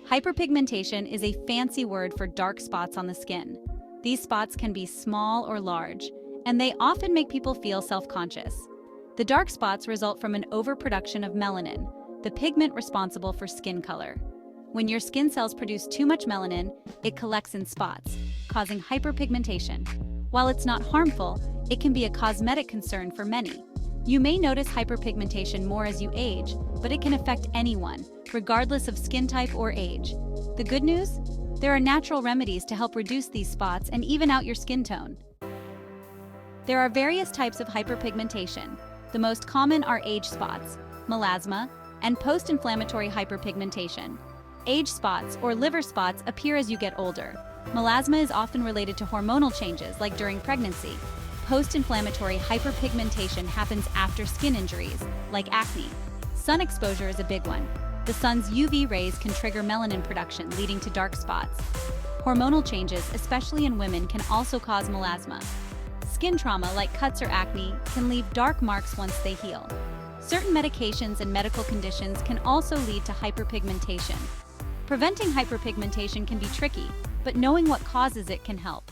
Hyperpigmentation is a fancy word for dark spots on the skin. These spots can be small or large, and they often make people feel self-conscious. The dark spots result from an overproduction of melanin, the pigment responsible for skin color. When your skin cells produce too much melanin, it collects in spots, causing hyperpigmentation. While it's not harmful, it can be a cosmetic concern for many. You may notice hyperpigmentation more as you age, but it can affect anyone, regardless of skin type or age. The good news? There are natural remedies to help reduce these spots and even out your skin tone. There are various types of hyperpigmentation. The most common are age spots, melasma, and post-inflammatory hyperpigmentation. Age spots, or liver spots, appear as you get older. Melasma is often related to hormonal changes, like during pregnancy. Post-inflammatory hyperpigmentation happens after skin injuries, like acne. Sun exposure is a big one. The sun's UV rays can trigger melanin production, leading to dark spots. Hormonal changes, especially in women, can also cause melasma. Skin trauma, like cuts or acne, can leave dark marks once they heal. Certain medications and medical conditions can also lead to hyperpigmentation. Preventing hyperpigmentation can be tricky, but knowing what causes it can help.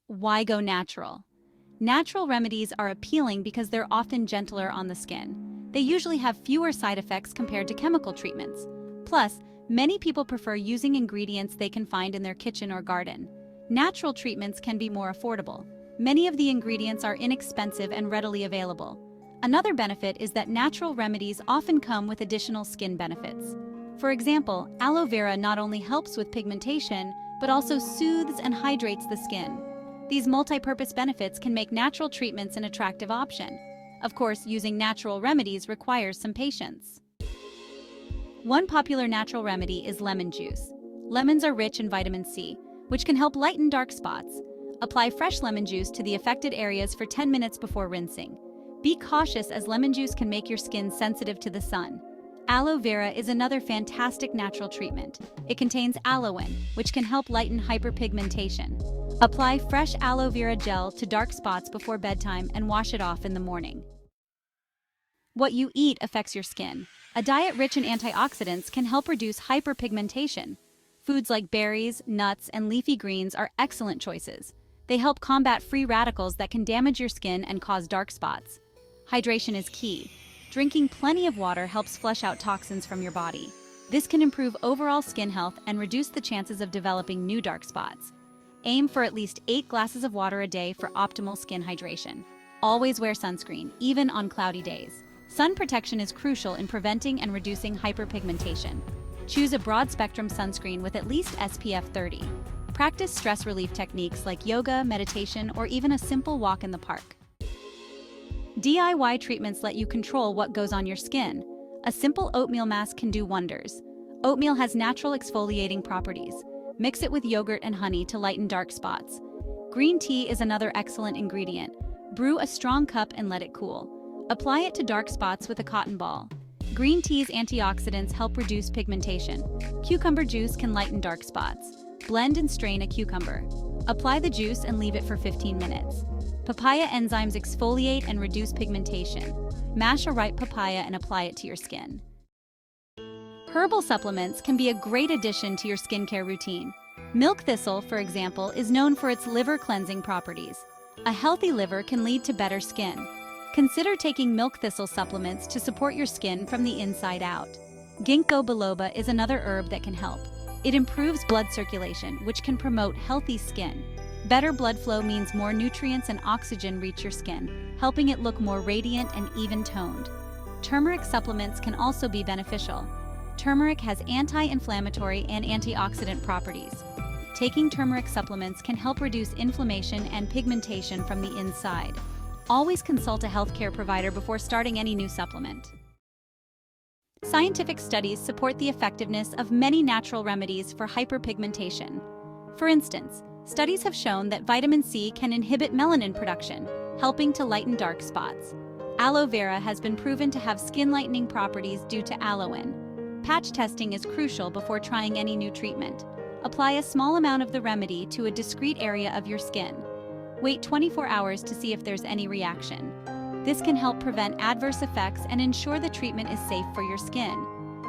Why go natural? Natural remedies are appealing because they're often gentler on the skin. They usually have fewer side effects compared to chemical treatments. Plus, many people prefer using ingredients they can find in their kitchen or garden. Natural treatments can be more affordable. Many of the ingredients are inexpensive and readily available. Another benefit is that natural remedies often come with additional skin benefits. For example, aloe vera not only helps with pigmentation, but also soothes and hydrates the skin. These multi-purpose benefits can make natural treatments an attractive option. Of course, using natural remedies requires some patience. One popular natural remedy is lemon juice. Lemons are rich in vitamin C, which can help lighten dark spots. Apply fresh lemon juice to the affected areas for 10 minutes before rinsing. Be cautious, as lemon juice can make your skin sensitive to the sun. Aloe vera is another fantastic natural treatment. It contains aloe, which can help lighten hyperpigmentation. Apply fresh aloe vera gel to dark spots before bedtime and wash it off in the morning. What you eat affects your skin. A diet rich in antioxidants can help reduce hyperpigmentation. Foods like berries, nuts, and leafy greens are excellent choices. They help combat free radicals that can damage your skin and cause dark spots. Hydration is key. Drinking plenty of water helps flush out toxins from your body. This can improve overall skin health and reduce the chances of developing new dark spots. Aim for at least 8 glasses of water a day for optimal skin hydration. Always wear sunscreen, even on cloudy days. Sun protection is crucial in preventing and reducing hyperpigmentation. Choose a broad-spectrum sunscreen with at least SPF 30. Practice stress relief techniques like yoga, meditation, or even a simple walk in the park. DIY treatments let you control what goes on your skin. A simple oatmeal mask can do wonders. Oatmeal has natural exfoliating properties. Mix it with yogurt and honey to lighten dark spots. Green tea is another excellent ingredient. Brew a strong cup and let it cool. Apply it to dark spots with a cotton ball. Green tea's antioxidants help reduce pigmentation. Cucumber juice can lighten dark spots. Blend and strain a cucumber. Apply the juice and leave it for 15 minutes. Papaya enzymes exfoliate and reduce pigmentation. Mash a ripe papaya and apply it to your skin. Herbal supplements can be a great addition to your skincare routine. Milk thistle, for example, is known for its liver cleansing properties. A healthy liver can lead to better skin. Consider taking milk thistle supplements to support your skin from the inside out. Ginkgo biloba is another herb that can help. It improves blood circulation, which can promote healthy skin. Better blood flow means more nutrients and oxygen reach your skin, helping it look more radiant and even-toned. Turmeric supplements can also be beneficial. Turmeric has anti-inflammatory and antioxidant properties. Taking turmeric supplements can help reduce inflammation and pigmentation from the inside. Always consult a healthcare provider before starting any new supplement. Scientific studies support the effectiveness of many natural remedies for hyperpigmentation. For instance, studies have shown that vitamin C can inhibit melanin production, helping to lighten dark spots. Aloe vera has been proven to have skin-lightening properties due to aloe. Patch testing is crucial before trying any new treatment. Apply a small amount of the remedy to a discrete area of your skin. Wait 24 hours to see if there's any reaction. This can help prevent adverse effects and ensure the treatment is safe for your skin.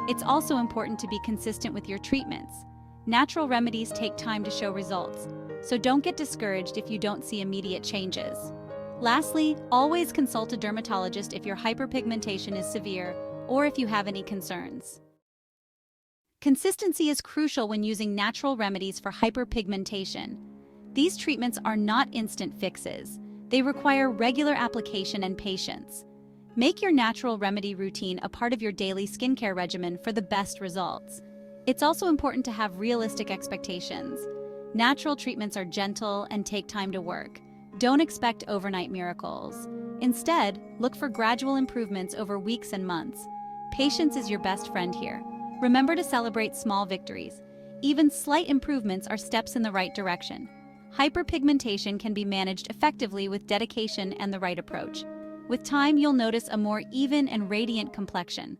It's also important to be consistent with your treatments. Natural remedies take time to show results, so don't get discouraged if you don't see immediate changes. Lastly, always consult a dermatologist if your hyperpigmentation is severe or if you have any concerns. Consistency is crucial when using natural remedies for hyperpigmentation. These treatments are not instant fixes. They require regular application and patience. Make your natural remedy routine a part of your daily skincare regimen for the best results. It's also important to have realistic expectations. Natural treatments are gentle and take time to work. Don't expect overnight miracles. Instead, look for gradual improvements over weeks and months. Patience is your best friend here. Remember to celebrate small victories. Even slight improvements are steps in the right direction. Hyperpigmentation can be managed effectively with dedication and the right approach. With time, you'll notice a more even and radiant complexion.